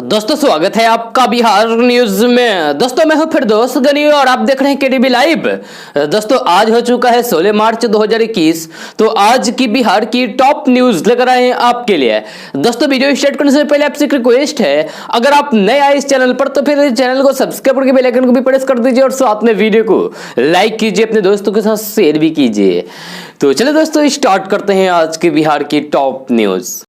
दोस्तों स्वागत है आपका बिहार न्यूज में। दोस्तों मैं हूं फिरदौस गनी और आप देख रहे हैं केडीबी लाइव। दोस्तों आज हो चुका है 16 मार्च 2021। तो आज की बिहार की टॉप न्यूज लेकर आए हैं आपके लिए। दोस्तों वीडियो स्टार्ट करने से पहले आपसे एक रिक्वेस्ट है, अगर आप नए आए इस चैनल पर तो फिर चैनल को सब्सक्राइब करके बेल आइकन को भी प्रेस कर दीजिए और साथ में वीडियो को लाइक कीजिए, अपने दोस्तों के साथ शेयर भी कीजिए। तो चलिए दोस्तों स्टार्ट करते हैं आज की बिहार की टॉप न्यूज।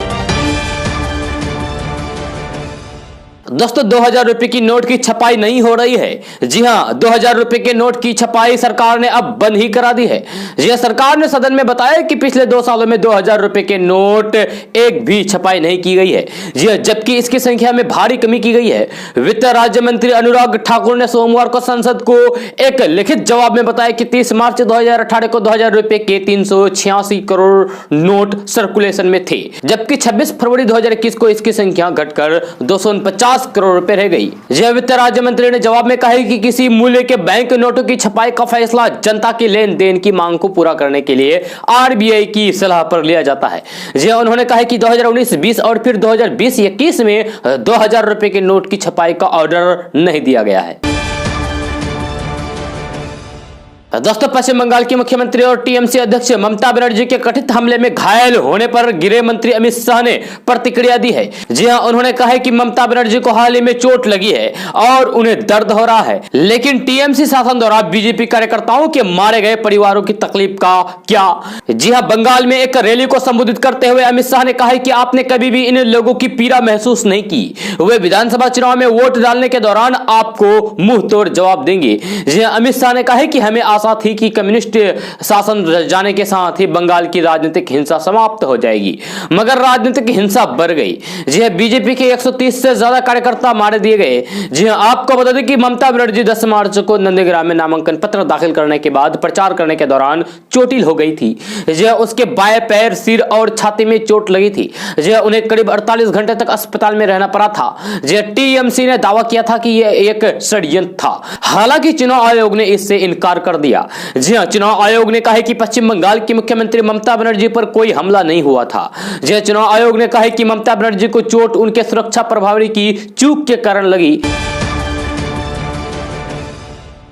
दोस्तों 2000 रुपए की नोट की छपाई नहीं हो रही है। जी हां, 2000 रुपए के नोट की छपाई सरकार ने अब बंद ही करा दी है। जी हां, सरकार ने सदन में बताया कि पिछले 2 सालों में 2000 रुपए के नोट एक भी छपाई नहीं की गई है। जी हां, जबकि इसकी संख्या में भारी कमी की गई है। वित्त राज्य मंत्री अनुराग ठाकुर ने सोमवार को संसद को एक लिखित जवाब में बताया कि 30 मार्च 2018 को 2000 रुपए के 386 करोड़ नोट सर्कुलेशन में थे, जबकि 26 फरवरी 2021 को इसकी संख्या घटकर 249 करोड़ रुपए रह गई। वित्त राज्य मंत्री ने जवाब में कहा कि किसी मूल्य के बैंक नोटों की छपाई का फैसला जनता की लेन देन की मांग को पूरा करने के लिए आरबीआई की सलाह पर लिया जाता है। उन्होंने कहा कि 2019-20 और फिर 2020-21 में 2000 रुपए के नोट की छपाई का ऑर्डर नहीं दिया गया है। दोस्तों पश्चिम बंगाल की मुख्यमंत्री और टीएमसी अध्यक्ष ममता बनर्जी के कथित हमले में घायल होने पर गृह मंत्री अमित शाह ने प्रतिक्रिया दी है। जी हां, उन्होंने कहा है कि ममता बनर्जी को हाल ही में चोट लगी है और उन्हें दर्द हो रहा है, लेकिन टीएमसी शासन द्वारा बीजेपी कार्यकर्ताओं के मारे गए परिवारों की तकलीफ का क्या। जी हां, बंगाल में एक रैली को संबोधित करते हुए अमित शाह ने कहा है कि आपने कभी भी इन लोगों की पीड़ा महसूस नहीं की। वे विधानसभा चुनाव में वोट डालने के दौरान आपको मुंह तोड़ जवाब देंगे। जी हां, अमित शाह ने कहा है कि हमें आशा थी कि कम्युनिस्ट शासन जाने के साथ ही बंगाल की राजनीतिक हिंसा समाप्त हो जाएगी, मगर राजनीतिक हिंसा बढ़ गई। जी हां, बीजेपी के 130 से ज्यादा कार्यकर्ता मारे दिए गए। जी हां, आपको बता दें कि ममता बनर्जी 10 मार्च को नंदीग्राम में नामांकन पत्र दाखिल करने के बाद प्रचार करने के दौरान चोटिल हो गई थी। जी हां, उसके बाएं पैर, सिर और छाती में चोट लगी थी। जी हां, उन्हें करीब 48 घंटे तक अस्पताल में रहना पड़ा था। जी हां, टीएमसी ने दावा किया था कि यह एक षड्यंत्र था। हालांकि चुनाव आयोग ने इससे इनकार कर दिया। जी हां, चुनाव आयोग ने कहा कि पश्चिम बंगाल की मुख्यमंत्री ममता बनर्जी पर कोई हमला नहीं हुआ था। जी हां, चुनाव आयोग ने कहा कि ममता बनर्जी को चोट उनके सुरक्षा प्रभारी की चूक के कारण लगी।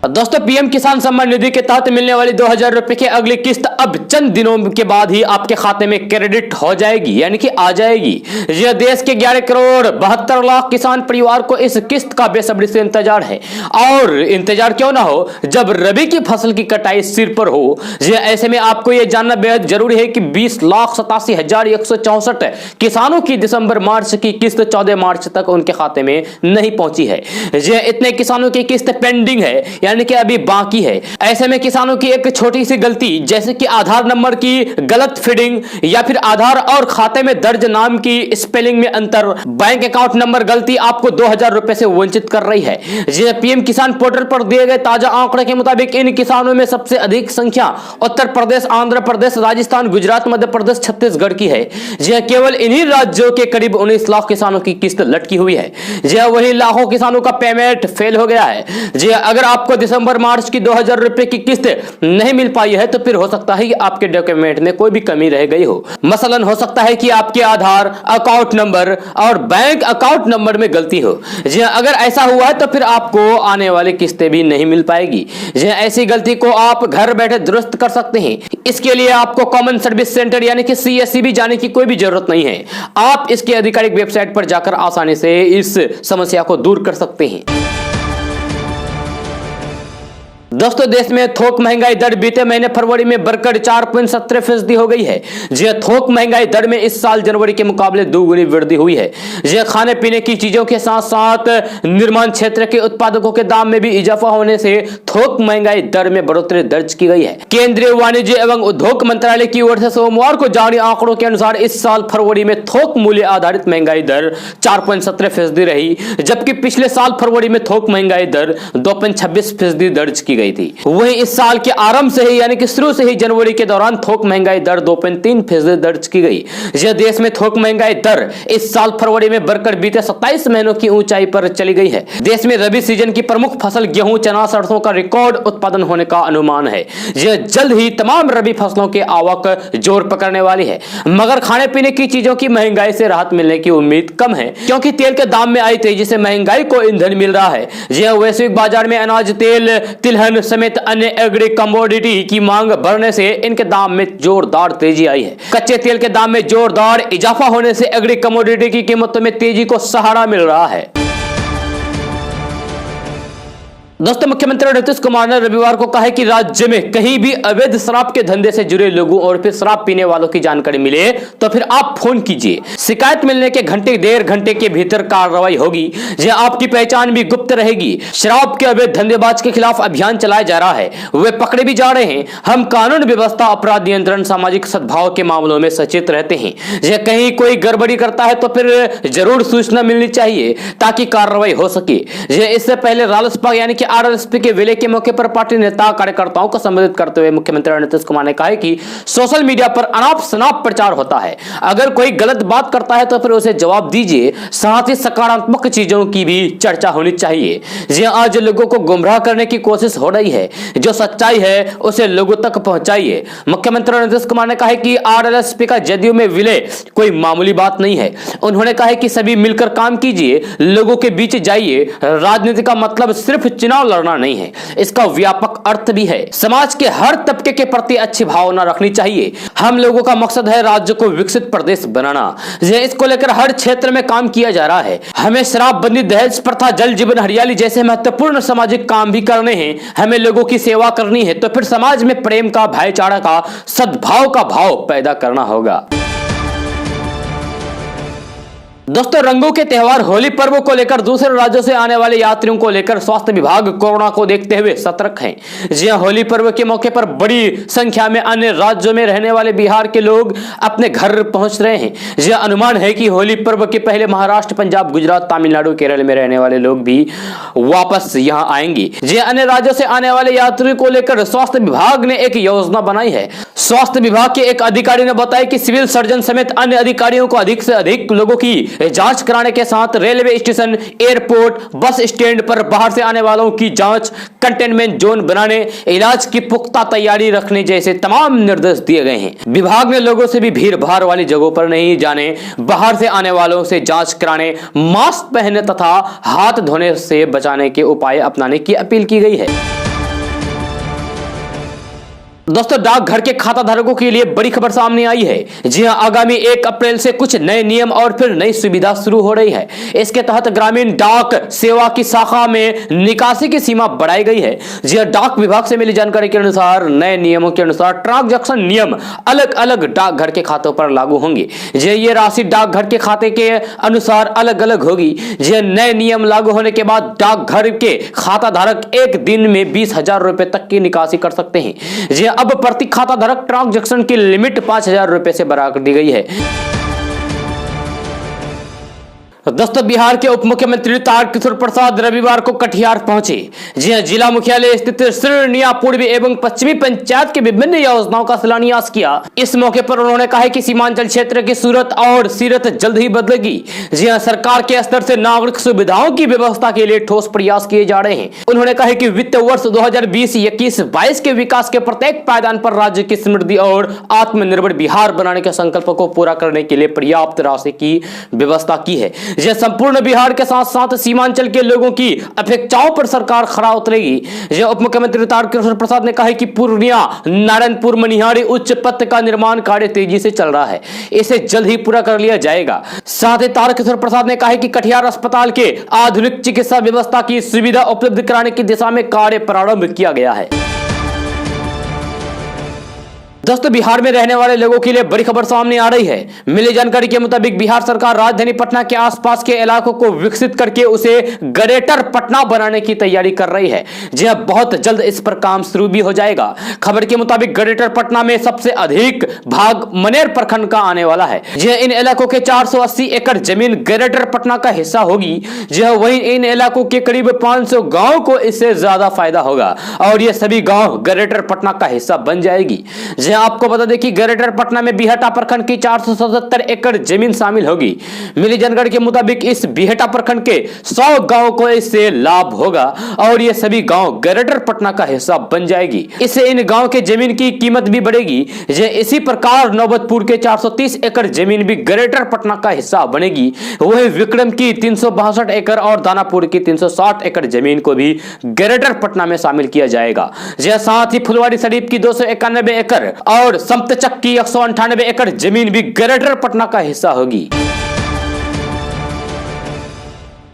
दोस्तों पीएम किसान सम्मान निधि के तहत मिलने वाली 2000 रुपए की अगली किस्त अब चंद दिनों के बाद ही आपके खाते में क्रेडिट हो जाएगी, यानी कि आ जाएगी। यह देश के 11 करोड़ 72 लाख किसान परिवार को इस किस्त का बेसब्री से इंतजार है। और इंतजार क्यों ना हो जब रबी की फसल की कटाई सिर पर हो। ऐसे में आपको यह जानना बेहद जरूरी है कि 20,87,164 किसानों की दिसंबर मार्च की किस्त 14 मार्च तक उनके खाते में नहीं पहुंची है। इतने किसानों की किस्त पेंडिंग है, यानी कि अभी बाकी है। ऐसे में किसानों की एक छोटी सी गलती, जैसे कि आधार नंबर की गलत फीडिंग या फिर आधार और खाते में दर्ज नाम की स्पेलिंग में अंतर, बैंक अकाउंट नंबर गलती आपको 2000 रुपए से वंचित कर रही है। पीएम किसान पोर्टल पर दिए गए ताजा आंकड़े के मुताबिक इन किसानों में सबसे अधिक संख्या उत्तर प्रदेश, आंध्र प्रदेश, राजस्थान, गुजरात, मध्य प्रदेश, छत्तीसगढ़ की है। केवल इन्हीं राज्यों के करीब 19 लाख किसानों की किस्त लटकी हुई है। वही लाखों किसानों का पेमेंट फेल हो गया है। अगर आपको दिसंबर मार्च की 2000 रुपए की किस्त नहीं मिल पाई है तो फिर हो सकता है कि आपके डॉक्यूमेंट में कोई भी कमी रह गई हो। मसलन हो सकता है कि आपके आधार, अकाउंट नंबर और बैंक अकाउंट नंबर में गलती हो। अगर ऐसा हुआ है तो फिर आपको आने वाली किस्तें भी नहीं मिल पाएगी। ऐसी गलती को आप घर बैठे दुरुस्त कर सकते हैं। इसके लिए आपको कॉमन सर्विस सेंटर यानी कि सीएससी भी जाने की कोई भी जरूरत नहीं है। आप इसके आधिकारिक वेबसाइट पर जाकर आसानी से इस समस्या को दूर कर सकते हैं। दोस्तों देश में थोक महंगाई दर बीते महीने फरवरी में बढ़कर 4.17% हो गई है। थोक महंगाई दर में इस साल जनवरी के मुकाबले दोगुनी वृद्धि हुई है। खाने पीने की चीजों के साथ साथ निर्माण क्षेत्र के उत्पादकों के दाम में भी इजाफा होने से थोक महंगाई दर में बढ़ोतरी दर्ज की गई है। केंद्रीय वाणिज्य एवं उद्योग मंत्रालय की ओर से सोमवार को जारी आंकड़ों के अनुसार इस साल फरवरी में थोक मूल्य आधारित महंगाई दर 4.17% रही, जबकि पिछले साल फरवरी में थोक महंगाई दर 2.26% दर्ज की गई गई थी। वहीं इस साल के आरंभ से ही यानी कि शुरू से ही जनवरी के दौरान थोक महंगाई दर 2.3% दर्ज की गई। यह देश में थोक महंगाई दर इस साल फरवरी में बढ़कर बीते 27 महीनों की ऊंचाई पर चली गई है। देश में रबी सीजन की प्रमुख फसल गेहूं, चना, सरसों का रिकॉर्ड उत्पादन होने का अनुमान है। यह जल्द ही तमाम रबी फसलों की आवक जोर पकड़ने वाली है, मगर खाने पीने की चीजों की महंगाई से राहत मिलने की उम्मीद कम है, क्योंकि तेल के दाम में आई तेजी से महंगाई को ईंधन मिल रहा है। यह वैश्विक बाजार में अनाज, तेल, तिलहन समेत अन्य एग्री कमोडिटी की मांग बढ़ने से इनके दाम में जोरदार तेजी आई है। कच्चे तेल के दाम में जोरदार इजाफा होने से एग्री कमोडिटी की कीमतों में तेजी को सहारा मिल रहा है। दोस्तों, मुख्यमंत्री नीतीश कुमार ने रविवार को कहा कि राज्य में कहीं भी अवैध शराब के धंधे से जुड़े लोगों और फिर शराब पीने वालों की जानकारी मिले तो फिर आप फोन कीजिए। शिकायत मिलने के डेढ़ घंटे के भीतर कार्रवाई होगी। यह आपकी पहचान भी गुप्त रहेगी। शराब के अवैध धंधेबाज के खिलाफ अभियान चलाया जा रहा है, वे पकड़े भी जा रहे हैं। हम कानून व्यवस्था, अपराध नियंत्रण, सामाजिक सद्भाव के मामलों में सचेत रहते हैं। यह कहीं कोई गड़बड़ी करता है तो फिर जरूर सूचना मिलनी चाहिए ताकि कार्रवाई हो सके। यह इससे पहले रालोसपा यानी कि आरएलएसपी के विलय के मौके पर पार्टी नेता कार्यकर्ताओं को संबोधित करते हुए मुख्यमंत्री नीतीश कुमार ने कहा कि सोशल मीडिया पर अनाप शनाप प्रचार होता है। अगर कोई गलत बात करता है तो फिर उसे जवाब दीजिए, साथ ही सकारात्मक चीजों की भी चर्चा होनी चाहिए। जी आज लोगों को गुमराह करने की कोशिश हो रही है, जो सच्चाई है उसे लोगों तक पहुंचाइए। मुख्यमंत्री नीतीश कुमार ने कहा कि आरएलएसपी का जदयू में विलय कोई मामूली बात नहीं है। उन्होंने कहा कि सभी मिलकर काम कीजिए, लोगों के बीच जाइए। राजनीति का मतलब सिर्फ चुनाव लड़ना नहीं है, इसका व्यापक अर्थ भी है। समाज के हर तबके के प्रति अच्छी भावना रखनी चाहिए। हम लोगों का मकसद है राज्य को विकसित प्रदेश बनाना। इसको लेकर हर क्षेत्र में काम किया जा रहा है। हमें शराबबंदी, दहेज प्रथा, जल जीवन हरियाली जैसे महत्वपूर्ण सामाजिक काम भी करने हैं। हमें लोगों की सेवा करनी है तो फिर समाज में प्रेम का, भाईचारा का, सद्भाव का भाव पैदा करना होगा। दोस्तों, रंगों के त्योहार होली पर्व को लेकर दूसरे राज्यों से आने वाले यात्रियों को लेकर स्वास्थ्य विभाग कोरोना को देखते हुए सतर्क है। जी हां, होली पर्व के मौके पर बड़ी संख्या में अन्य राज्यों में रहने वाले बिहार के लोग अपने घर पहुंच रहे हैं। यह अनुमान है कि होली पर्व के पहले महाराष्ट्र, पंजाब, गुजरात, तमिलनाडु, केरल में रहने वाले लोग भी वापस यहां आएंगे। जी अन्य राज्यों से आने वाले यात्रियों को लेकर स्वास्थ्य विभाग ने एक योजना बनाई है। स्वास्थ्य विभाग के एक अधिकारी ने बताया कि सिविल सर्जन समेत अन्य अधिकारियों को अधिक से अधिक लोगों की जांच कराने के साथ railway station, airport, bus stand पर बाहर से आने वालों की जांच, कंटेनमेंट जोन बनाने, इलाज की पुख्ता तैयारी रखने जैसे तमाम निर्देश दिए गए हैं। विभाग ने लोगों से भी भीड़ भाड़ वाली जगहों पर नहीं जाने, बाहर से आने वालों से जांच कराने, मास्क पहनने तथा हाथ धोने से बचाने के उपाय अपनाने की अपील की गई है। दोस्तों, डाकघर के खाता धारकों के लिए बड़ी खबर सामने आई है। जी हां, आगामी 1 अप्रैल से कुछ नए नियम और फिर नई सुविधा शुरू हो रही है। इसके तहत ग्रामीण डाक सेवा की शाखा में निकासी की सीमा बढ़ाई गई है। जी हां, डाक विभाग से मिली जानकारी के अनुसार नए नियमों के अनुसार ट्रांजैक्शन नियम अलग अलग डाकघर के खातों पर लागू होंगे। ये राशि डाकघर के खाते के अनुसार अलग अलग होगी। ये नए नियम लागू होने के बाद डाकघर के खाता धारक एक दिन में 20,000 रुपए तक की निकासी कर सकते हैं। अब प्रति खाता धारक ट्रांजैक्शन की लिमिट 5,000 रुपए से बढ़ा दी गई है। दोस्तों, बिहार के उप मुख्यमंत्री तारकिशोर प्रसाद रविवार को कटिहार पहुंचे। जी हां, जिला मुख्यालय स्थित श्रीनिया पूर्वी एवं पश्चिमी पंचायत की विभिन्न योजनाओं का शिलान्यास किया। इस मौके पर उन्होंने कहा कि सीमांचल क्षेत्र की सूरत और सीरत जल्द ही बदलेगी। जी हां, सरकार के स्तर से नागरिक सुविधाओं की व्यवस्था के लिए ठोस प्रयास किए जा रहे हैं। उन्होंने कहा कि वित्त वर्ष 2020-21-22 के विकास के प्रत्येक पायदान पर राज्य की समृद्धि और आत्मनिर्भर बिहार बनाने के संकल्प को पूरा करने के लिए पर्याप्त राशि की व्यवस्था की है। यह संपूर्ण बिहार के साथ साथ सीमांचल के लोगों की अपेक्षाओं पर सरकार खरा उतरेगी। यह उप मुख्यमंत्री तारकिशोर प्रसाद ने कहा कि पूर्णिया, नारायणपुर, मनिहारी उच्च पथ का निर्माण कार्य तेजी से चल रहा है, इसे जल्द ही पूरा कर लिया जाएगा। साथ ही तारकिशोर प्रसाद ने कहा कि कटिहार अस्पताल के आधुनिक चिकित्सा व्यवस्था की सुविधा उपलब्ध कराने की दिशा में कार्य प्रारंभ किया गया है। दोस्तों बिहार में रहने वाले लोगों के लिए बड़ी खबर सामने आ रही है। मिली जानकारी के मुताबिक बिहार सरकार राजधानी पटना के आसपास के इलाकों को विकसित करके उसे ग्रेटर पटना बनाने की तैयारी कर रही है। जी हां, बहुत जल्द इस पर काम शुरू भी हो जाएगा। खबर के मुताबिक ग्रेटर पटना में सबसे अधिक भाग मनेर प्रखंड का आने वाला है। जी हां, इन इलाकों के 480 एकड़ जमीन ग्रेटर पटना का हिस्सा होगी। जी हां, वहीं इन इलाकों के करीब 500 गाँव को इससे ज्यादा फायदा होगा और ये सभी गाँव ग्रेटर पटना का हिस्सा बन जाएगी। आपको बता दें कि ग्रेटर पटना में बिहटा प्रखंड की 477 एकड़ जमीन शामिल होगी। मिली जानकारी के मुताबिक इस बिहटा प्रखंड के 100 गांवों को इससे लाभ होगा और ये सभी गांव ग्रेटर पटना का हिस्सा बन जाएगी। इससे इन गांव के जमीन की कीमत भी बढ़ेगी। इसी प्रकार नौबतपुर के 430 एकड़ जमीन भी ग्रेटर पटना का हिस्सा बनेगी। वहीं विक्रम की 362 एकड़ और दानापुर की 360 एकड़ जमीन को भी ग्रेटर पटना में शामिल किया जाएगा। साथ ही फुलवारी शरीफ की 291 एकड़ और समतचक की 198 एकड़ जमीन भी ग्रेटर पटना का हिस्सा होगी।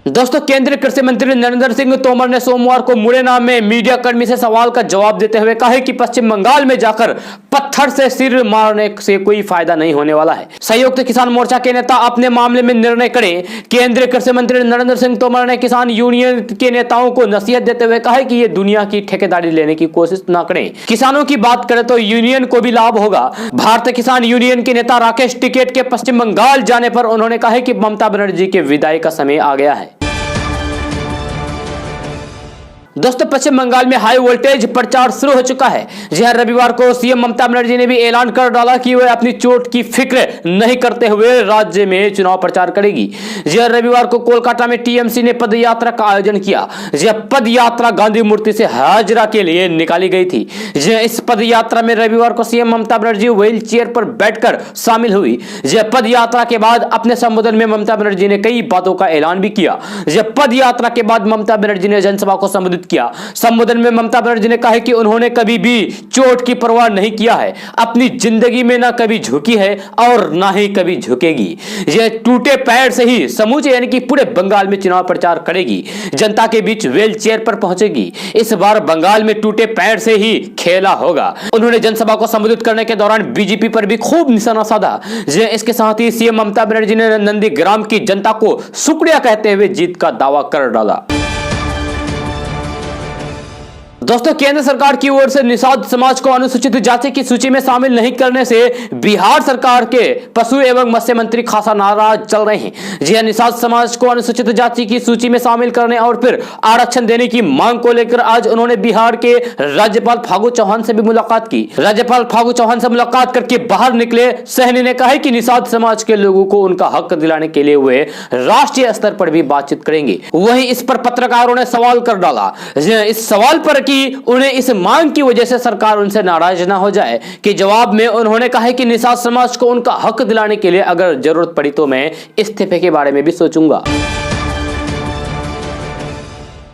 दोस्तों केंद्रीय कृषि मंत्री नरेंद्र सिंह तोमर ने सोमवार को मुरैना में मीडिया कर्मी से सवाल का जवाब देते हुए कहा कि पश्चिम बंगाल में जाकर पत्थर से सिर मारने से कोई फायदा नहीं होने वाला है। संयुक्त किसान मोर्चा के नेता अपने मामले में निर्णय करें। केंद्रीय कृषि मंत्री नरेंद्र सिंह तोमर ने किसान यूनियन के नेताओं को नसीहत देते हुए कहा कि ये दुनिया की ठेकेदारी लेने की कोशिश न करें। किसानों की बात करें तो यूनियन को भी लाभ होगा। भारतीय किसान यूनियन के नेता राकेश टिकैत के पश्चिम बंगाल जाने पर उन्होंने कहा कि ममता बनर्जी के विदाई का समय आ गया है। दोस्तों पश्चिम बंगाल में हाई वोल्टेज प्रचार शुरू हो चुका है। जहां रविवार को सीएम ममता बनर्जी ने भी ऐलान कर डाला कि वह अपनी चोट की फिक्र नहीं करते हुए राज्य में चुनाव प्रचार करेगी। जहां रविवार को कोलकाता में टीएमसी ने पदयात्रा का आयोजन किया। जहां पदयात्रा गांधी मूर्ति से हाजरा के लिए निकाली गई थी। जहां इस पदयात्रा में रविवार को CM Mamata Banerjee wheel chair पर बैठकर शामिल हुई। जहां पदयात्रा के बाद अपने संबोधन में ममता बनर्जी ने कई बातों का ऐलान भी किया। जहां पदयात्रा के बाद ममता बनर्जी ने जनसभा को संबोधित किया। संबोधन में ममता बनर्जी ने कहा कि उन्होंने कभी भी चोट की परवाह नहीं किया है। अपनी जिंदगी में ना कभी झुकी है और ना ही कभी झुकेगी। यह टूटे पैर से ही समूचे यानी कि पूरे बंगाल में चुनाव प्रचार करेगी। जनता के बीच व्हील चेयर पर पहुंचेगी। इस बार बंगाल में टूटे पैर से ही खेला होगा। उन्होंने जनसभा को संबोधित करने के दौरान बीजेपी पर भी खूब निशाना साधा। इसके साथ ही सीएम ममता बनर्जी ने नंदीग्राम की जनता को शुक्रिया कहते हुए जीत का दावा कर डाला। दोस्तों केंद्र सरकार की ओर से निषाद समाज को अनुसूचित जाति की सूची में शामिल नहीं करने से बिहार सरकार के पशु एवं मत्स्य मंत्री खासा नाराज चल रहे हैं। जी हां, निषाद समाज को अनुसूचित जाति की सूची में शामिल करने और फिर आरक्षण देने की मांग को लेकर आज उन्होंने बिहार के राज्यपाल फागू चौहान से भी मुलाकात की। राज्यपाल फागू चौहान से मुलाकात करके बाहर निकले सहनी ने कहा कि निषाद समाज के लोगों को उनका हक दिलाने के लिए वे राष्ट्रीय स्तर पर भी बातचीत करेंगे। वहीं इस पर पत्रकारों ने सवाल कर डाला। इस सवाल पर कि उन्हें इस मांग की वजह से सरकार उनसे नाराज ना हो जाए कि जवाब में उन्होंने कहा कि निषाद समाज को उनका हक दिलाने के लिए अगर जरूरत पड़ी तो मैं इस्तीफे के बारे में भी सोचूंगा।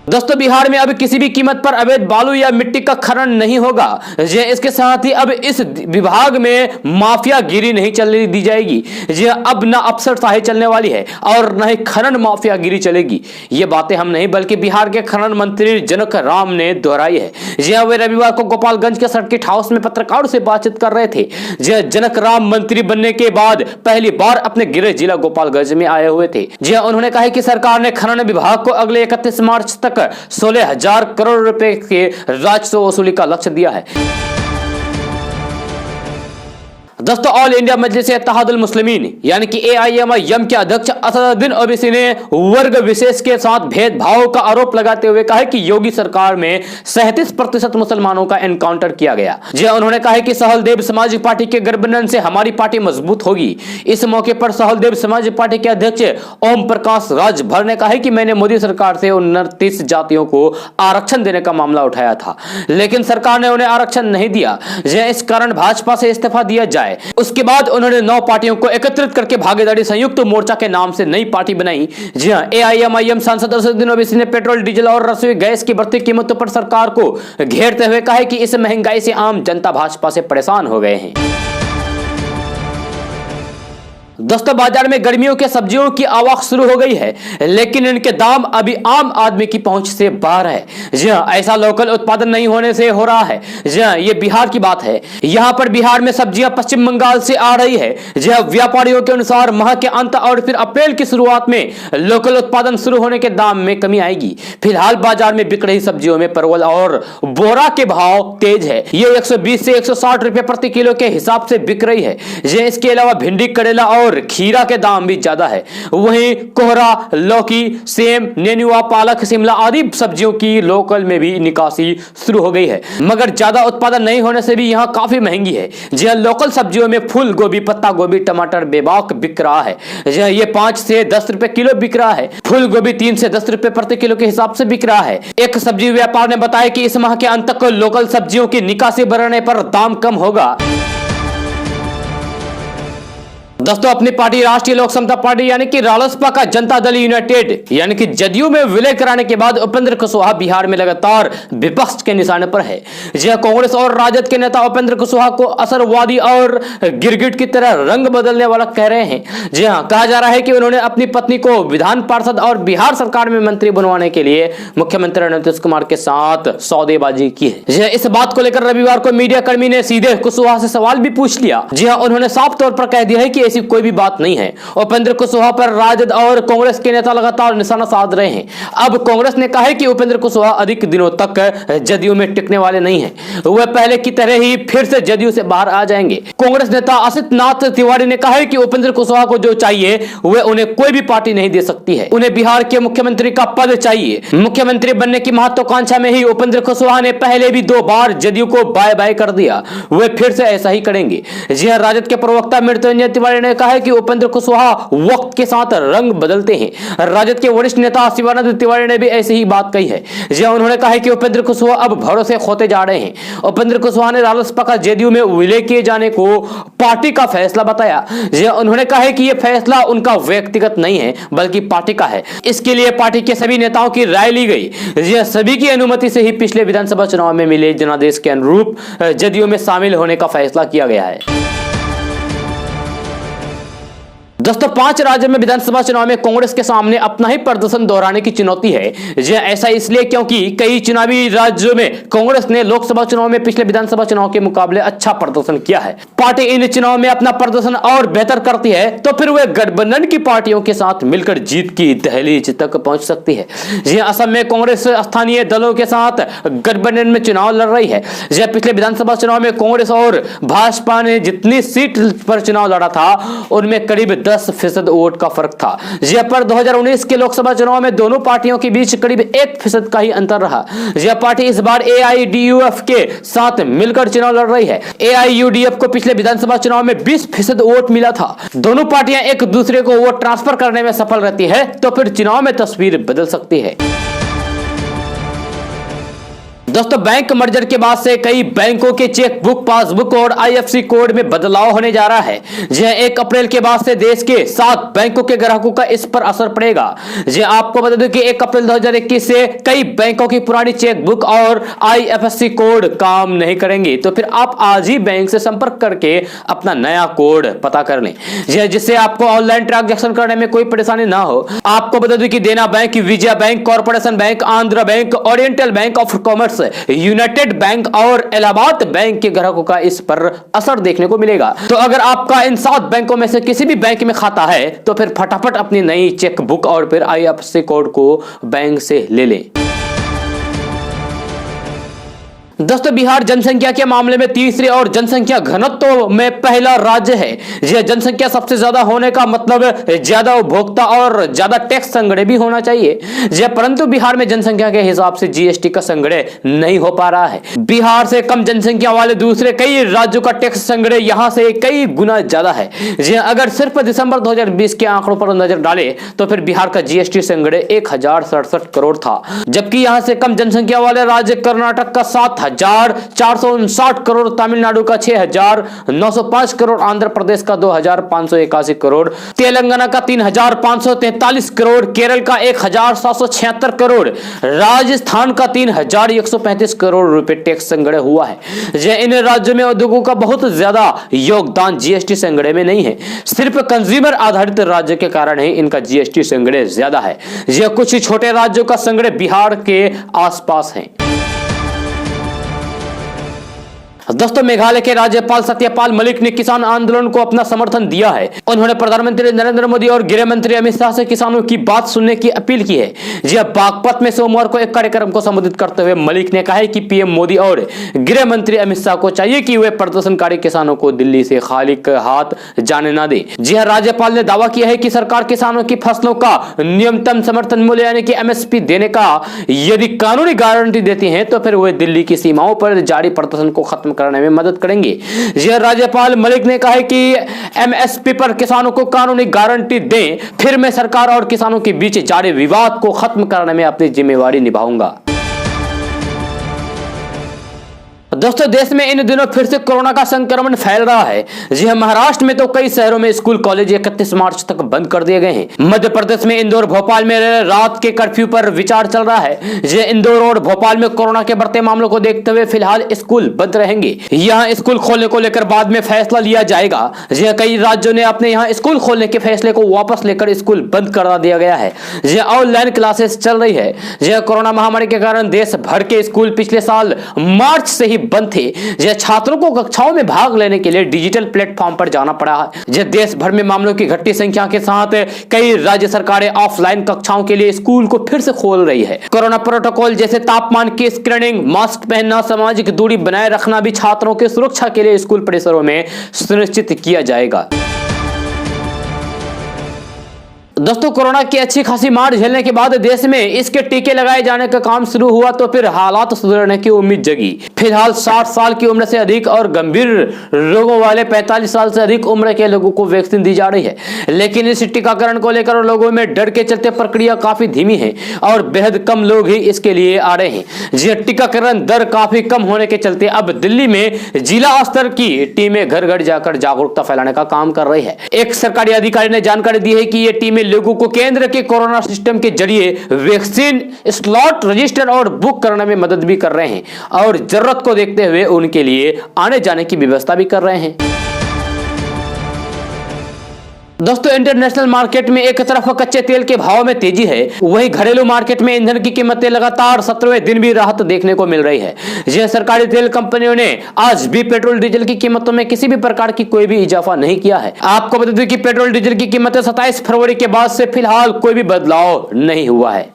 दोस्तों बिहार में अब किसी भी कीमत पर अवैध बालू या मिट्टी का खनन नहीं होगा। इसके साथ ही अब इस विभाग में माफियागिरी नहीं चलने दी जाएगी। अब न अफसरशाही चलने वाली है और न ही खनन माफियागिरी चलेगी। ये बातें हम नहीं बल्कि बिहार के खनन मंत्री जनक राम ने दोहराई है। वे रविवार को गोपालगंज के सर्किट हाउस में पत्रकारों से बातचीत कर रहे थे। जनक राम मंत्री बनने के बाद पहली बार अपने गृह जिला गोपालगंज में आए हुए थे। उन्होंने कहा कि सरकार ने खनन विभाग को अगले 31 मार्च तक 16,000 करोड़ रुपए के राजस्व वसूली का लक्ष्य दिया है। दोस्तों ऑल इंडिया मजलिस इत्तेहादुल मुस्लिमीन यानी कि AIMIM के अध्यक्ष असदुद्दीन ओवैसी ने वर्ग विशेष के साथ भेदभाव का आरोप लगाते हुए कहा कि योगी सरकार में 37% मुसलमानों का एनकाउंटर किया गया। उन्होंने कहा कि सहलदेव समाजवादी पार्टी के गठबंधन से हमारी पार्टी मजबूत होगी। इस मौके पर सहलदेव समाजवादी पार्टी के अध्यक्ष ओम प्रकाश राजभर ने कहा कि मैंने मोदी सरकार से 29 जातियों को आरक्षण देने का मामला उठाया था, लेकिन सरकार ने उन्हें आरक्षण नहीं दिया। इस कारण भाजपा से इस्तीफा दिया जाए। उसके बाद उन्होंने 9 पार्टियों को एकत्रित करके भागीदारी संयुक्त मोर्चा के नाम से नई पार्टी बनाई। जी हां, AIMIM सांसद असदुद्दीन ओवैसी ने पेट्रोल, डीजल और रसोई गैस की बढ़ती कीमतों पर सरकार को घेरते हुए कहा कि इस महंगाई से आम जनता भाजपा से परेशान हो गए हैं। दोस्तों बाजार में गर्मियों के सब्जियों की आवक शुरू हो गई है, लेकिन इनके दाम अभी आम आदमी की पहुंच से बाहर है। जी हाँ, ऐसा लोकल उत्पादन नहीं होने से हो रहा है। जी हाँ, ये बिहार की बात है। यहाँ पर बिहार में सब्जियां पश्चिम बंगाल से आ रही है। जी हाँ, व्यापारियों के अनुसार माह के अंत और फिर अप्रैल की शुरुआत में लोकल उत्पादन शुरू होने के दाम में कमी आएगी। फिलहाल बाजार में बिक रही सब्जियों में परवल और बोरा के भाव तेज है। ये 120 से 160 रुपए प्रति किलो के हिसाब से बिक रही है। इसके अलावा भिंडी, करेला और खीरा के दाम भी ज्यादा है। वहीं कोहरा, लौकी, सेम, नेनुआ, पालक, शिमला आदि सब्जियों की लोकल में भी निकासी शुरू हो गई है, मगर ज्यादा उत्पादन नहीं होने से भी यहाँ काफी महंगी है। जी हाँ, लोकल सब्जियों में फूल गोभी, पत्ता गोभी, टमाटर बेबाक बिक रहा है। जी हाँ, ये 5 से 10 रुपए किलो बिक रहा है। फूल गोभी 3 से 10 रुपए प्रति किलो के हिसाब से बिक रहा है। एक सब्जी व्यापार ने बताया कि इस माह के अंत तक लोकल सब्जियों की निकासी बढ़ने पर दाम कम होगा। दोस्तों अपनी पार्टी राष्ट्रीय लोक समता पार्टी यानी कि रालोसपा का जनता दल यूनाइटेड यानी कि जदयू में विलय कराने के बाद उपेंद्र कुशवाहा बिहार में लगातार विपक्ष के निशाने पर है। जहां कांग्रेस और राजद के नेता उपेंद्र कुशवाहा को असरवादी और गिरगिट की तरह रंग बदलने वाला कह रहे हैं। जी हाँ, कहा जा रहा है कि उन्होंने अपनी पत्नी को विधान पार्षद और बिहार सरकार में मंत्री बनवाने के लिए मुख्यमंत्री नीतीश कुमार के साथ सौदेबाजी की है। जी हाँ, इस बात को लेकर रविवार को मीडिया कर्मी ने सीधे कुशवाहा से सवाल भी पूछ लिया। जी हाँ, उन्होंने साफ तौर पर कह दिया है कि ऐसी कोई भी बात नहीं है। उपेंद्र कुशवाहा पर राजद और कांग्रेस के नेता लगातार निशाना साध रहे हैं। अब कांग्रेस ने कहा है कि उपेंद्र कुशवाहा अधिक दिनों तक जदयू में टिकने वाले नहीं हैं। वह पहले की तरह ही फिर से जदयू से बाहर आ जाएंगे। कांग्रेस नेता असित नाथ तिवारी ने कहा है कि उपेंद्र कुशवाहा को जो चाहिए वह उन्हें कोई भी पार्टी नहीं दे सकती है। उन्हें बिहार के मुख्यमंत्री का पद चाहिए। मुख्यमंत्री बनने की महत्वाकांक्षा में ही उपेंद्र कुशवाहा ने पहले भी 2 बार जदयू को बाय बाय कर दिया। वे फिर से ऐसा ही करेंगे। जी हां, राजद के प्रवक्ता मृत्युंजय तिवारी ने कहा है कि उपेंद्र कुशवाहा वक्त के साथ रंग बदलते हैं। राजद के वरिष्ठ नेता शिवानंद तिवारी ने भी ऐसी ही बात कही है। जी हां, उन्होंने कहा है कि उपेंद्र कुशवाहा अब भरोसे खोते जा रहे हैं। उपेंद्र कुशवाहा ने रालोसपा का जदयू में विलय किए जाने को पार्टी का फैसला बताया। जी हां, उन्होंने कहा है कि यह फैसला उनका व्यक्तिगत नहीं है बल्कि पार्टी का है। इसके लिए पार्टी के सभी नेताओं की राय ली गई। जी हां, सभी की अनुमति से ही पिछले विधानसभा चुनाव में मिले जनादेश के अनुरूप जदयू में शामिल होने का फैसला किया गया है। दोस्तों 5 राज्यों में विधानसभा चुनाव में कांग्रेस के सामने अपना ही प्रदर्शन दोहराने की चुनौती है। ऐसा इसलिए क्योंकि कई चुनावी राज्यों में कांग्रेस ने लोकसभा चुनाव में पिछले विधानसभा चुनाव के मुकाबले अच्छा प्रदर्शन किया है। पार्टी इन चुनाव में अपना प्रदर्शन और बेहतर करती है तो फिर वह गठबंधन की पार्टियों के साथ मिलकर जीत की दहलीज तक पहुंच सकती है। असम में कांग्रेस स्थानीय दलों के साथ गठबंधन में चुनाव लड़ रही है। पिछले विधानसभा चुनाव में कांग्रेस और भाजपा ने जितनी सीट पर चुनाव लड़ा था उनमें करीब 10% वोट का फर्क था। पर 2019 के लोकसभा चुनाव में दोनों पार्टियों के बीच करीब 1% का ही अंतर रहा। पार्टी इस बार AIUDF के साथ मिलकर चुनाव लड़ रही है। AIUDF को पिछले विधानसभा चुनाव में 20% वोट मिला था। दोनों पार्टियां एक दूसरे को वोट ट्रांसफर करने में सफल रहती है तो फिर चुनाव में तस्वीर बदल सकती है। दोस्तों बैंक मर्जर के बाद से कई बैंकों के चेकबुक, पासबुक और IFSC कोड में बदलाव होने जा रहा है। 1 अप्रैल के बाद से देश के 7 बैंकों के ग्राहकों का इस पर असर पड़ेगा। आपको बता दूं कि 1 अप्रैल 2021 से कई बैंकों की पुरानी चेकबुक और IFSC कोड काम नहीं करेंगे। तो फिर आप आज ही बैंक से संपर्क करके अपना नया कोड पता कर लें, जिससे आपको ऑनलाइन ट्रांजैक्शन करने में कोई परेशानी ना हो। आपको बता दूं कि देना bank, Vijaya bank, corporation bank, Andhra bank, oriental bank of commerce, United bank और इलाहाबाद बैंक के ग्राहकों का इस पर असर देखने को मिलेगा। तो अगर आपका इन 7 बैंकों में से किसी भी बैंक में खाता है तो फिर फटाफट अपनी नई चेकबुक और फिर IFSC कोड को बैंक से ले लें। दोस्तों बिहार जनसंख्या के मामले में तीसरे और जनसंख्या घनत्व में पहला राज्य है। जनसंख्या सबसे ज्यादा होने का मतलब ज्यादा उपभोक्ता और ज्यादा टैक्स संग्रह भी होना चाहिए। परंतु बिहार में जनसंख्या के हिसाब से GST का संग्रह नहीं हो पा रहा है। बिहार से कम जनसंख्या वाले दूसरे कई राज्यों का टैक्स संग्रह यहां से कई गुना ज्यादा है। अगर सिर्फ दिसंबर 2020 के आंकड़ों पर नजर डाले तो फिर बिहार का GST संग्रह 1067 करोड़ था, जबकि यहां से कम जनसंख्या वाले राज्य कर्नाटक का 7,000 1459 करोड़, तमिलनाडु का 6905 करोड़, आंध्र प्रदेश का 2581 करोड़, तेलंगाना का 3543 करोड़, केरल का 1776 करोड़, राजस्थान का 3135 करोड़ रुपए टैक्स संग्रह हुआ है। इन राज्यों में उद्योगों का बहुत ज्यादा योगदान जीएसटी संग्रह में नहीं है, सिर्फ कंज्यूमर आधारित राज्य के कारण ही इनका जीएसटी संग्रह ज्यादा है। यह कुछ छोटे राज्यों का संग्रह बिहार के आसपास है। दोस्तों, मेघालय के राज्यपाल सत्यपाल मलिक ने किसान आंदोलन को अपना समर्थन दिया है। उन्होंने प्रधानमंत्री नरेंद्र मोदी और गृह मंत्री अमित शाह से किसानों की बात सुनने की अपील की है। जी बागपत में सोमवार को एक कार्यक्रम को संबोधित करते हुए मलिक ने कहा है कि पीएम मोदी और गृह मंत्री अमित शाह को चाहिए कि वे प्रदर्शनकारी किसानों को दिल्ली से खाली हाथ जाने न दे। जी हां, राज्यपाल ने दावा किया है कि सरकार किसानों की फसलों का न्यूनतम समर्थन मूल्य यानी कि एमएसपी देने का यदि कानूनी गारंटी देती है तो फिर वे दिल्ली की सीमाओं पर जारी प्रदर्शन को खत्म करने में मदद करेंगे। यह राज्यपाल मलिक ने कहा है कि एमएसपी पर किसानों को कानूनी गारंटी दें, फिर मैं सरकार और किसानों के बीच जारी विवाद को खत्म करने में अपनी जिम्मेवारी निभाऊंगा। दोस्तों, देश में इन दिनों फिर से कोरोना का संक्रमण फैल रहा है। जी हां, महाराष्ट्र में तो कई शहरों में स्कूल कॉलेज 31 मार्च तक बंद कर दिए गए हैं। मध्य प्रदेश में इंदौर भोपाल में रात के कर्फ्यू पर विचार चल रहा है। जी इंदौर और भोपाल में कोरोना के बढ़ते मामलों को देखते हुए फिलहाल स्कूल बंद रहेंगे। यहाँ स्कूल खोलने को लेकर बाद में फैसला लिया जाएगा। जी कई राज्यों ने अपने यहाँ स्कूल खोलने के फैसले को वापस लेकर स्कूल बंद करा दिया गया है। जी ऑनलाइन क्लासेस चल रही है। जी कोरोना महामारी के कारण देश भर के स्कूल पिछले साल मार्च से ही बंद थे। यह छात्रों को कक्षाओं में भाग लेने के लिए डिजिटल प्लेटफॉर्म पर जाना पड़ा है। यह देश भर में मामलों की घटती संख्या के साथ कई राज्य सरकारें ऑफलाइन कक्षाओं के लिए स्कूल को फिर से खोल रही है। कोरोना प्रोटोकॉल जैसे तापमान की स्क्रीनिंग, मास्क पहनना, सामाजिक दूरी बनाए रखना भी छात्रों की सुरक्षा के लिए स्कूल परिसरों में सुनिश्चित किया जाएगा। दोस्तों, कोरोना की अच्छी खासी मार झेलने के बाद देश में इसके टीके लगाए जाने का काम शुरू हुआ तो फिर हालात सुधरने की उम्मीद जगी। फिलहाल 60 साल की उम्र से अधिक और गंभीर रोगों वाले 45 साल से अधिक उम्र के लोगों को वैक्सीन दी जा रही है, लेकिन इस टीकाकरण को लेकर लोगों में डर के चलते प्रक्रिया काफी धीमी है और बेहद कम लोग ही इसके लिए आ रहे हैं। जी टीकाकरण दर काफी कम होने के चलते अब दिल्ली में जिला स्तर की टीमें घर घर जाकर जागरूकता फैलाने का काम कर रही है। एक सरकारी अधिकारी ने जानकारी दी है कि ये टीमें लोगों को केंद्र के कोरोना सिस्टम के जरिए वैक्सीन स्लॉट रजिस्टर और बुक करने में मदद भी कर रहे हैं और जरूरत को देखते हुए उनके लिए आने जाने की व्यवस्था भी कर रहे हैं। दोस्तों, इंटरनेशनल मार्केट में एक तरफ कच्चे तेल के भाव में तेजी है, वहीं घरेलू मार्केट में ईंधन की कीमतें लगातार 17वें दिन भी राहत देखने को मिल रही है। यह सरकारी तेल कंपनियों ने आज भी पेट्रोल डीजल की कीमतों में किसी भी प्रकार की कोई भी इजाफा नहीं किया है। आपको बता दें कि पेट्रोल डीजल की कीमतें 27 फरवरी के बाद से फिलहाल कोई भी बदलाव नहीं हुआ है।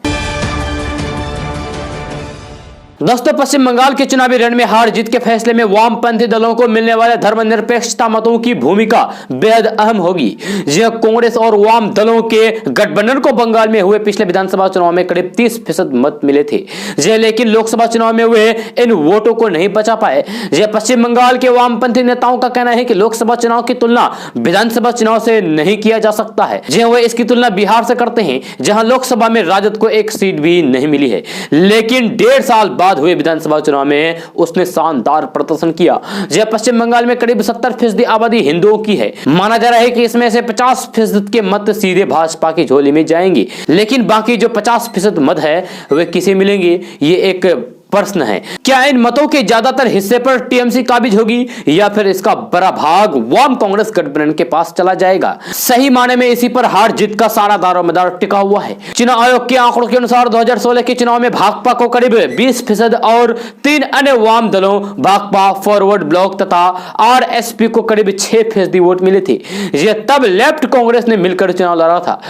दोस्तों, पश्चिम बंगाल के चुनावी रण में हार जीत के फैसले में वामपंथी दलों को मिलने वाले धर्मनिरपेक्षता मतों की भूमिका बेहद अहम होगी। यह कांग्रेस और वाम दलों के गठबंधन को बंगाल में हुए पिछले विधानसभा चुनाव में करीब 30% मत मिले थे। यह लेकिन लोकसभा चुनाव में वे इन वोटों को नहीं बचा पाए। यह पश्चिम बंगाल के वामपंथी नेताओं का कहना है कि लोकसभा चुनाव की तुलना विधानसभा चुनाव से नहीं किया जा सकता है। जहां वे इसकी तुलना बिहार से करते हैं, जहां लोकसभा में राजद को एक सीट भी नहीं मिली है, लेकिन 1.5 साल बाद हुए विधानसभा चुनाव में उसने शानदार प्रदर्शन किया। जब पश्चिम बंगाल में करीब 70% आबादी हिंदुओं की है, माना जा रहा है कि इसमें से 50% के मत सीधे भाजपा की झोली में जाएंगे, लेकिन बाकी जो 50% मत है वे किसे मिलेंगे, ये एक प्रश्न है। क्या इन मतों के ज्यादातर हिस्से पर टीएमसी काबिज होगी या फिर इसका बड़ा भाग वाम कांग्रेस गठबंधन के पास चला जाएगा? सही माने में इसी पर हार जीत का सारा दारोमदार टिका हुआ है। चुनाव आयोग के आंकड़ों के अनुसार 2016 के चुनाव में भाकपा को करीब 20% और 3 अन्य वाम दलों भाकपा, फॉरवर्ड ब्लॉक तथा आरएसपी को करीब 6% वोट मिले थे। यह तब लेफ्ट कांग्रेस ने मिलकर चुनाव लड़ा था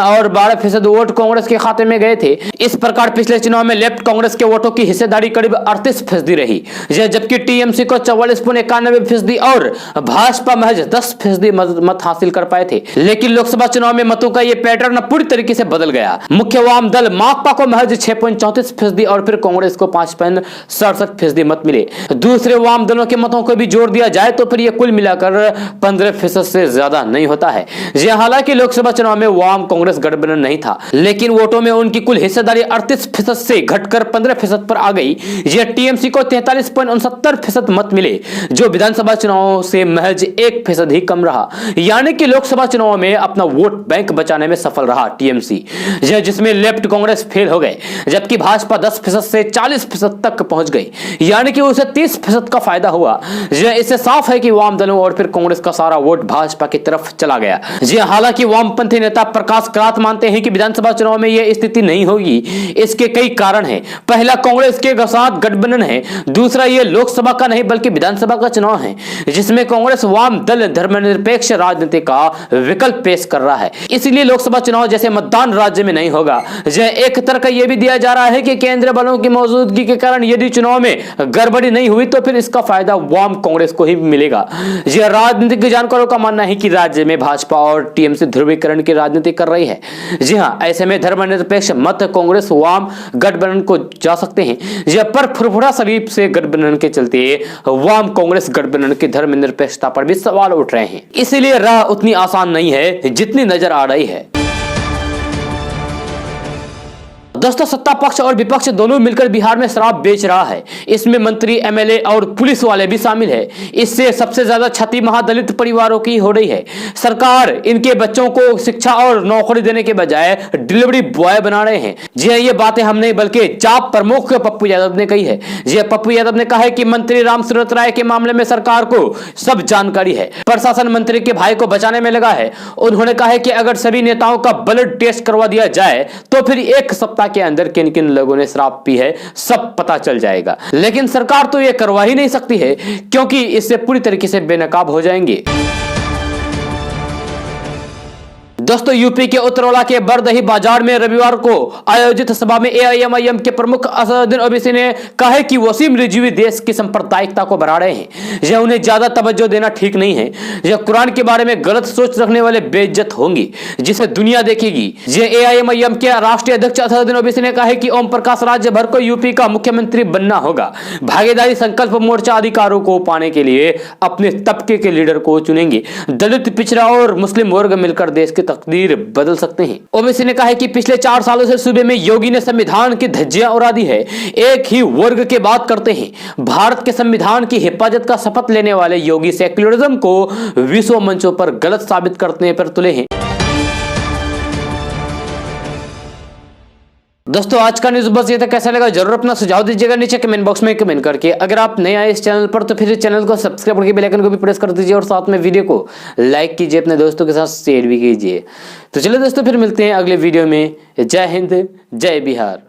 और 12% वोट कांग्रेस के खाते में गए थे। इस प्रकार पिछले चुनाव में लेफ्ट कांग्रेस के वोटों की हिस्सेदारी करीब 38% रही, जबकि टीएमसी को 44.91% और भाजपा महज 10% मत हासिल कर पाए थे। लेकिन लोकसभा चुनाव में मतों का यह पैटर्न पूरी तरीके से बदल गया। मुख्य वाम दल माकपा को महज 6.34% और फिर कांग्रेस को 5.67% मत मिले। दूसरे वाम दलों के मतों को भी जोड़ दिया जाए तो फिर यह कुल मिलाकर 15% से ज्यादा नहीं होता है। हालांकि लोकसभा चुनाव में वाम कांग्रेस गठबंधन नहीं था, लेकिन वोटों में उनकी कुल हिस्सेदारी 38% से घटकर 15% पर आ गई। यह टीएमसी को 43.69% मत मिले, जो विधानसभा चुनाव से महज 1% ही कम रहा। यानी कि लोकसभा चुनाव में अपना वोट बैंक बचाने में सफल रहा टीएमसी, जिसमें लेफ्ट कांग्रेस फेल हो गए, जबकि भाजपा 10% से 40% तक पहुंच गई। यानी कि उसे 30% का फायदा हुआ। इससे साफ है कि वाम दलों और फिर कांग्रेस का सारा वोट भाजपा की तरफ चला गया। हालांकि वामपंथी नेता प्रकाश करात मानते हैं कि विधानसभा चुनाव में यह स्थिति नहीं होगी। इसके कई कारण हैं। पहला, कांग्रेस के साथ गठबंधन है। दूसरा, यह लोकसभा का नहीं बल्कि विधानसभा का चुनाव है, जिसमें कांग्रेस वाम दल धर्मनिरपेक्ष राजनीति का विकल्प पेश कर रहा है। इसलिए लोकसभा चुनाव जैसे मतदान राज्य में नहीं होगा। एक तर्क यह भी दिया जा रहा है कि केंद्रीय बलों की मौजूदगी के कारण यदि चुनाव में गड़बड़ी नहीं हुई तो फिर इसका फायदा वाम कांग्रेस को ही मिलेगा। राजनीतिक जानकारों का मानना है कि राज्य में भाजपा और टीएमसी ध्रुवीकरण की राजनीति कर रही है। जी हां, ऐसे में धर्मनिरपेक्ष मत कांग्रेस वाम गठबंधन को जा सकते हैं। पर फुरफुरा शरीफ से गठबंधन के चलते वाम कांग्रेस गठबंधन की धर्मनिरपेक्षता पर भी सवाल उठ रहे हैं। इसीलिए राह उतनी आसान नहीं है जितनी नजर आ रही है। दोस्तों, सत्ता पक्ष और विपक्ष दोनों मिलकर बिहार में शराब बेच रहा है। इसमें मंत्री, एमएलए और पुलिस वाले भी शामिल है। इससे सबसे ज्यादा क्षति महादलित परिवारों की हो रही है। सरकार इनके बच्चों को शिक्षा और नौकरी देने के बजाय डिलीवरी बॉय बना रहे हैं। जी ये बातें हम नहीं बल्कि जाप प्रमुख पप्पू यादव ने कही है। जी पप्पू यादव ने कहा है कि मंत्री रामसूरत राय के मामले में सरकार को सब जानकारी है। प्रशासन मंत्री के भाई को बचाने में लगा है। उन्होंने कहा है कि अगर सभी नेताओं का ब्लड टेस्ट करवा दिया जाए तो फिर एक सप्ताह के अंदर किन किन लोगों ने शराब पी है सब पता चल जाएगा। लेकिन सरकार तो यह करवा ही नहीं सकती है, क्योंकि इससे पूरी तरीके से बेनकाब हो जाएंगे। दोस्तों, यूपी के उत्तरौला के बरदही बाजार में रविवार को आयोजित सभा में एआईएमआईएम के प्रमुख असदुद्दीन ओवैसी ने कहा कि वसीम रिजवी देश की सांप्रदायिकता को बढ़ा रहे हैं। यह उन्हें ज्यादा तवज्जो देना ठीक नहीं है। यह कुरान के बारे में गलत सोच रखने वाले बेइज्जत होंगे, जिसे दुनिया देखेगी। यह एआईएमआईएम के राष्ट्रीय अध्यक्ष असदुद्दीन ओवैसी ने कहा कि ओम प्रकाश राज्य भर को यूपी का मुख्यमंत्री बनना होगा। भागीदारी संकल्प मोर्चा अधिकारों को पाने के लिए अपने तबके के लीडर को चुनेंगे। दलित, पिछड़ा और मुस्लिम वर्ग मिलकर देश की तकदीर बदल सकते हैं। ओवैसी ने कहा है कि पिछले 4 सालों से सूबे में योगी ने संविधान की धज्जियां उड़ा दी है। एक ही वर्ग की बात करते हैं। भारत के संविधान की हिफाजत का शपथ लेने वाले योगी सेक्युलरिज्म को विश्व मंचों पर गलत साबित करने पर तुले हैं। दोस्तों, आज का न्यूज बस ये था। कैसा लगा जरूर अपना सुझाव दीजिएगा नीचे कमेंट बॉक्स में कमेंट करके। अगर आप नए आए इस चैनल पर तो फिर चैनल को सब्सक्राइब करके बेल आइकन को भी प्रेस कर दीजिए और साथ में वीडियो को लाइक कीजिए, अपने दोस्तों के साथ शेयर भी कीजिए। तो चलिए दोस्तों, फिर मिलते हैं अगले वीडियो में। जय हिंद, जय बिहार।